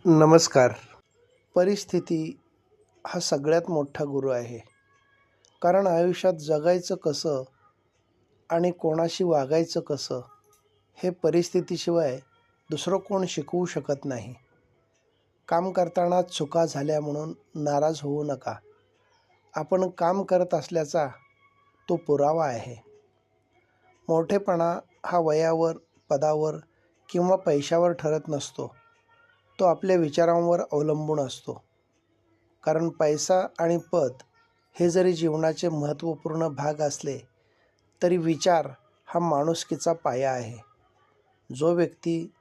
नमस्कार. परिस्थिती हा सगळ्यात मोठा गुरु आहे. कारण आयुष्यात जगायचं कसं आणि कोणाशी वागायचं कसं हे परिस्थितीशिवाय दुसरं कोण शिकवू शकत नाही. काम करताना चुका झाल्या म्हणून नाराज होऊ नका. आपण काम करत असल्याचा तो पुरावा आहे. मोठेपणा हा वयावर, पदावर किंवा पैशावर ठरत नसतो. तो आपल्या विचारांवर अवलंबून असतो. कारण पैसा आणि पद हे जरी जीवनाचे महत्त्वपूर्ण भाग असले तरी विचार हा माणुसकीचा पाया आहे. जो व्यक्ती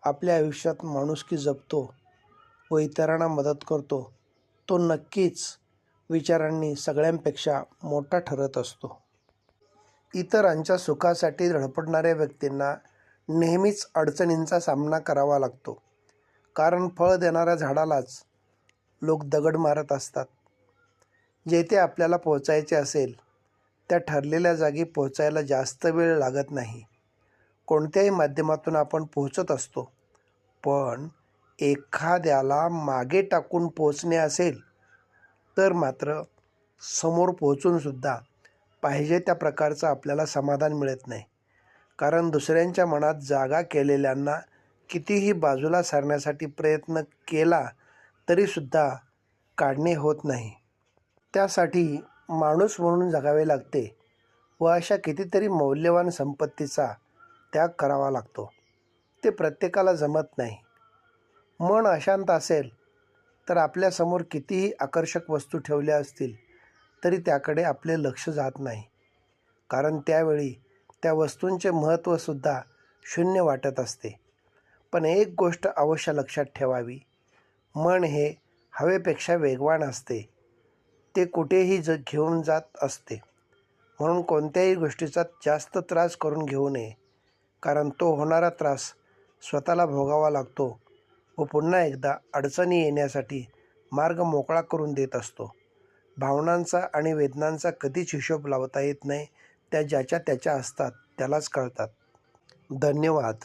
आपल्या आयुष्यात माणुसकी जपतो व इतरांना मदत करतो तो नक्कीच विचारांनी सगळ्यांपेक्षा मोठा ठरत असतो. इतरांच्या सुखासाठी धडपडणाऱ्या व्यक्तींना नेहमीच अडचणींचा सामना करावा लागतो. कारण फळ देणाऱ्या झाडालाच लोक दगड मारत असतात. जेथे आपल्याला पोहोचायचे असेल त्या ठरलेल्या जागी पोहोचायला जास्त वेळ लागत नाही. कोणत्याही माध्यमातून आपण पोहोचत असतो. पण एखाद्याला मागे टाकून पोहोचणे असेल तर मात्र समोर पोहोचूनसुद्धा पाहिजे त्या प्रकारचं आपल्याला समाधान मिळत नाही. कारण दुसऱ्यांच्या मनात जागा केलेल्यांना कितीही बाजूला सारण्यासाठी प्रयत्न केला तरीसुद्धा काढणे होत नाही. त्यासाठी माणूस म्हणून जगावे लागते व अशा कितीतरी मौल्यवान संपत्तीचा त्याग करावा लागतो. ते प्रत्येकाला जमत नाही. मन अशांत असेल तर आपल्यासमोर कितीही आकर्षक वस्तू ठेवल्या असतील तरी त्याकडे आपले लक्ष जात नाही. कारण त्यावेळी त्या वस्तूंचे महत्त्वसुद्धा शून्य वाटत असते. पण एक गोष्ट अवश्य लक्षात ठेवावी. मन हे हवेपेक्षा वेगवान असते. ते कुठेही घेऊन जात असते. म्हणून कोणत्याही गोष्टीचा जास्त त्रास करून घेऊ नये. कारण तो होणारा त्रास स्वतःला भोगावा लागतो व पुन्हा एकदा अडचणी येण्यासाठी मार्ग मोकळा करून देत असतो. भावनांचा आणि वेदनांचा कधीच हिशोब लावता येत नाही. त्या ज्याच्या त्याच्या असतात त्यालाच कळतात. धन्यवाद.